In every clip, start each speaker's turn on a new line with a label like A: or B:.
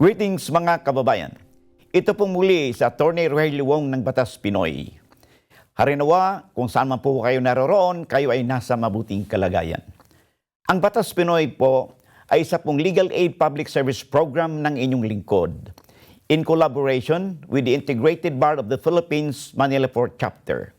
A: Greetings mga kababayan. Ito pong muli sa Attorney Rogelio Wong ng Batas Pinoy. Harinawa, kung saan man po kayo naroroon, kayo ay nasa mabuting kalagayan. Ang Batas Pinoy po ay isa pong legal aid public service program ng inyong lingkod in collaboration with the Integrated Bar of the Philippines Manila Port Chapter.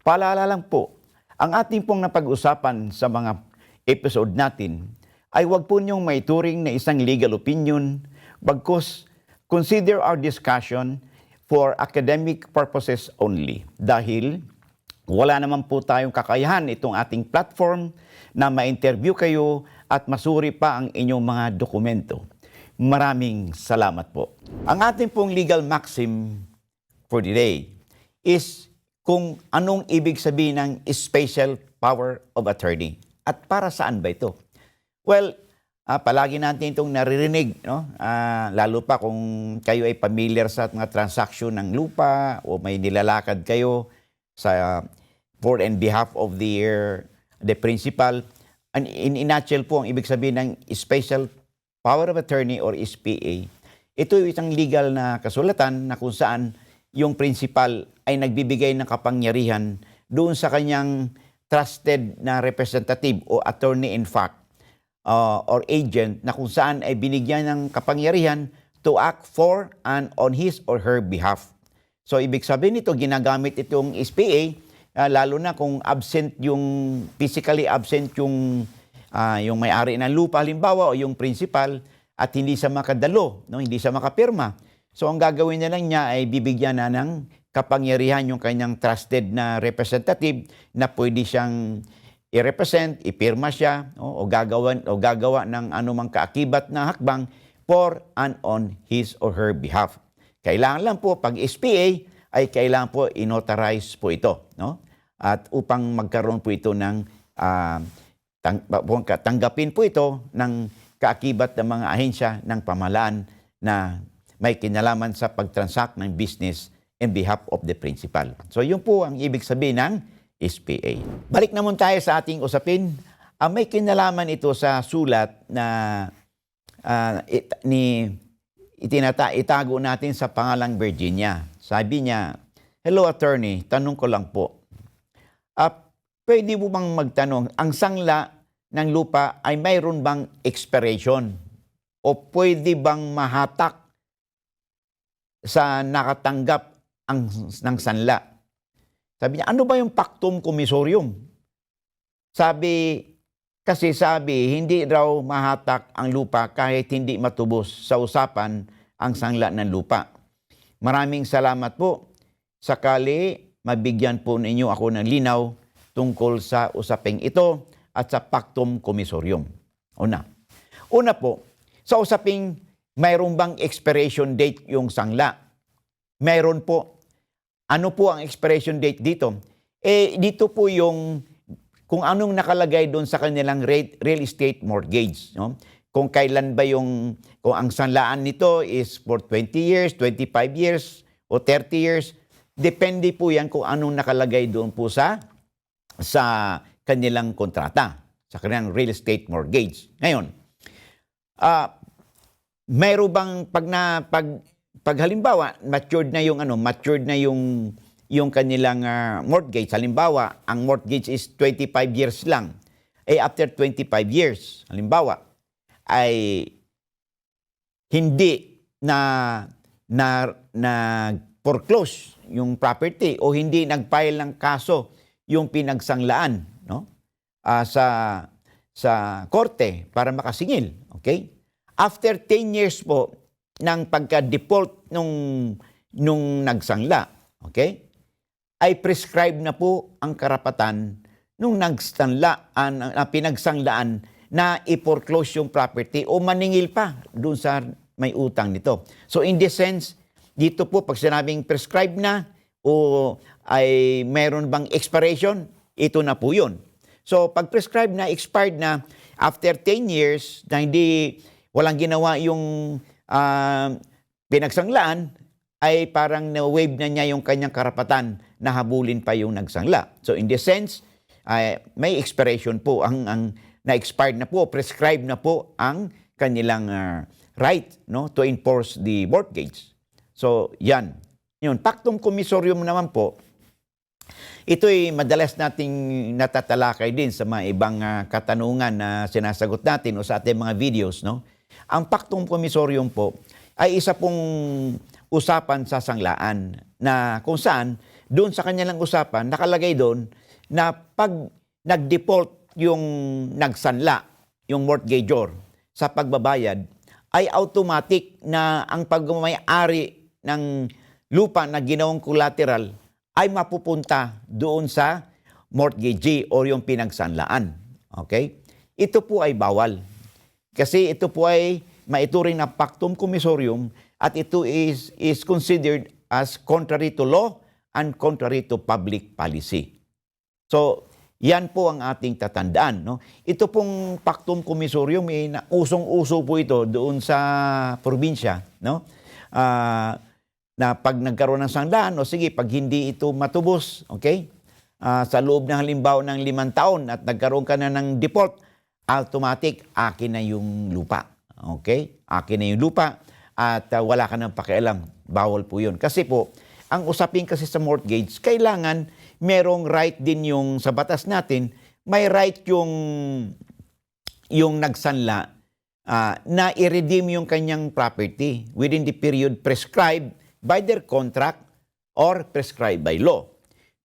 A: Paalala lang po, ang ating pong napag-usapan sa mga episode natin ay huwag po niyong maituring na isang legal opinion, bagkus consider our discussion for academic purposes only. Dahil wala naman po tayong kakayahan itong ating platform na ma-interview kayo at masuri pa ang inyong mga dokumento. Maraming salamat po. Ang ating pong legal maxim for today is kung anong ibig sabihin ng special power of attorney. At para saan ba ito? Well, palagi natin itong naririnig, no? Lalo pa kung kayo ay familiar sa mga transaksyon ng lupa o may nilalakad kayo sa for and behalf of the principal. And in nutshell po, ang ibig sabihin ng special power of attorney or SPA, ito ay isang legal na kasulatan na kung saan yung principal ay nagbibigay ng kapangyarihan doon sa kanyang trusted na representative o attorney in fact or agent na kung saan ay binigyan ng kapangyarihan to act for and on his or her behalf. So, ibig sabihin nito, ginagamit itong SPA, lalo na kung absent yung, physically absent yung may-ari ng lupa, halimbawa, o yung principal, at hindi siya makadalo, no? Hindi siya makapirma. So, ang gagawin niya lang niya ay bibigyan na ng kapangyarihan yung kanyang trusted na representative na pwede siyang i-represent, ipirma siya, o gagawa ng anumang kaakibat na hakbang for and on his or her behalf. Kailangan lang po, pag SPA, ay kailangan po i-notarize po ito. No? At upang magkaroon po ito ng, tanggapin po ito ng kaakibat ng mga ahensya ng pamahalaan na may kinalaman sa pagtransact ng business in behalf of the principal. So yun po ang ibig sabihin ng SPA. Balik naman tayo sa ating usapin. May kinalaman ito sa sulat na itago natin sa pangalang Virginia. Sabi niya, "Hello attorney, tanong ko lang po. Pwede mo bang magtanong, ang sangla ng lupa ay mayroon bang expiration? O pwede bang mahatak sa nakatanggap ng sanla?" Sabi niya, ano ba yung pactum commissorium? Kasi hindi raw mahatak ang lupa kahit hindi matubos sa usapan ang sangla ng lupa. Maraming salamat po. Sakali, mabigyan po ninyo ako ng linaw tungkol sa usaping ito at sa pactum commissorium. Una po, sa usaping mayroon bang expiration date yung sangla? Mayroon po. Ano po ang expiration date dito? Dito po yung kung anong nakalagay doon sa kanilang real estate mortgage. No? Kung kailan ba kung ang sanlaan nito is for 20 years, 25 years, o 30 years, depende po yan kung anong nakalagay doon po sa kanilang kontrata, sa kanilang real estate mortgage. Ngayon, mayroon bang pag halimbawa, matured na yung kanilang mortgage. Halimbawa, ang mortgage is 25 years lang. After 25 years, halimbawa, ay hindi na foreclose yung property o hindi nag-file ng kaso yung pinagsanglaan, no? Sa korte para makasingil. Okay? After 10 years po, ng pagka-default nung nagsangla, okay? Ay prescribe na po ang karapatan nung pinagsanglaan na i-foreclose yung property o maningil pa doon sa may utang nito. So in this sense, dito po pag sinabing prescribe na o ay meron bang expiration, ito na po yun. So pag prescribe na, expired na, after 10 years na walang ginawa yung pinagsanglaan, ay parang na-waive na niya yung kanyang karapatan na habulin pa yung nagsangla. So in this sense, may expiration po, na-expired na po, prescribed na po ang kanilang right, no, to enforce the mortgage. So, yan. Yun, pactum commissorium naman po, ito'y madalas nating natatalakay din sa mga ibang katanungan na sinasagot natin o sa ating mga videos, no? Ang pactum commissorium po ay isa pong usapan sa sanglaan na kung saan doon sa kanilang usapan nakalagay doon na pag nag-default yung nagsanla, yung mortgagor sa pagbabayad, ay automatic na ang pagmamay-ari ng lupa na ginawang collateral ay mapupunta doon sa mortgagee o yung pinagsanlaan. Okay? Ito po ay bawal. Kasi ito po ay maituring na pactum commissorium at ito is considered as contrary to law and contrary to public policy. So, yan po ang ating tatandaan. No? Ito pong pactum commissorium, usong-uso po ito doon sa probinsya. No? Na pag nagkaroon ng sanglaan, o sige, pag hindi ito matubos, okay? Sa loob ng halimbawa ng 5 taon at nagkaroon ka na ng default, automatic, akin na yung lupa. Okay? Akin na yung lupa at wala ka ng pakialam. Bawal po yun. Kasi po, ang usapin kasi sa mortgage, kailangan merong right din yung sa batas natin, may right yung nagsanla na i-redeem yung kanyang property within the period prescribed by their contract or prescribed by law.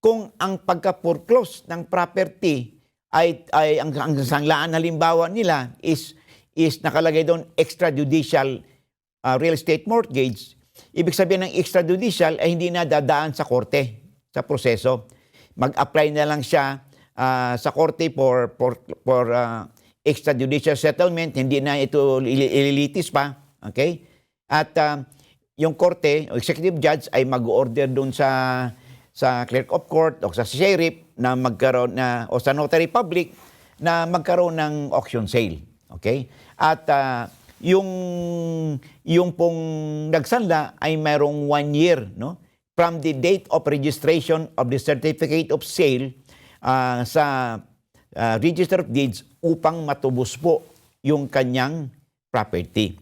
A: Kung ang pagka-foreclose ng property ay ang sanglaan halimbawa nila is nakalagay doon extrajudicial real estate mortgage, ibig sabihin ng extrajudicial ay hindi na dadaan sa korte, sa proseso. Mag-apply na lang siya sa korte for extrajudicial settlement, hindi na ito ililitis pa. Okay? At yung korte o executive judge ay mag-order doon sa clerk of court o sa sheriff na magkaroon o sa notary public na magkaroon ng auction sale. Okay? At yung pong nagsanla ay mayroong 1 year, no? From the date of registration of the certificate of sale sa Register of Deeds upang matubos po yung kanyang property.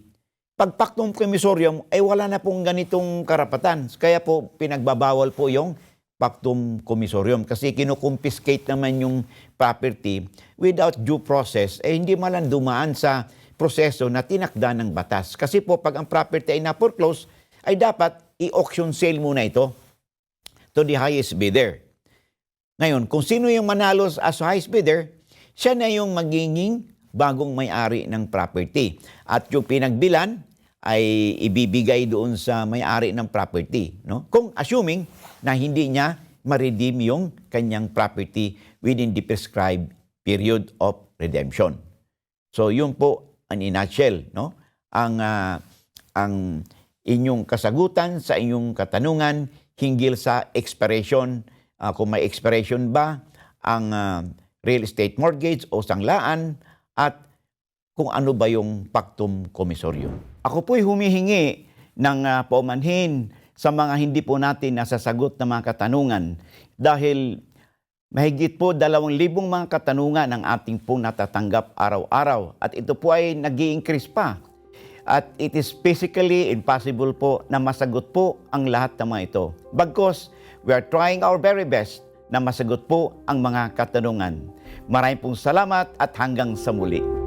A: Pag pactum commissorium ay wala na pong ganitong karapatan. Kaya po pinagbabawal po yung pactum commissorium kasi kinukumpiskate naman yung property without due process hindi man dumaan sa proseso na tinakda ng batas. Kasi po pag ang property ay na-foreclose ay dapat i-auction sale muna ito to the highest bidder. Ngayon, kung sino yung manalo as highest bidder, siya na yung magiging bagong may-ari ng property. At yung pinagbilan ay ibibigay doon sa may-ari ng property. No? Kung assuming na hindi niya ma-redeem yung kanyang property within the prescribed period of redemption. So yun po in a nutshell, no? Ang inyong kasagutan sa inyong katanungan hinggil sa expiration, kung may expiration ba ang real estate mortgage o sanglaan at kung ano ba yung pactum commissorium. Ako po'y humihingi ng paumanhin sa mga hindi po natin nasasagot na mga katanungan dahil mahigit po 2,000 mga katanungan ang ating pong natatanggap araw-araw at ito po ay nag-i-increase pa. At it is physically impossible po na masagot po ang lahat ng mga ito. Bagkus, we are trying our very best na masagot po ang mga katanungan. Maraming pong salamat at hanggang sa muli.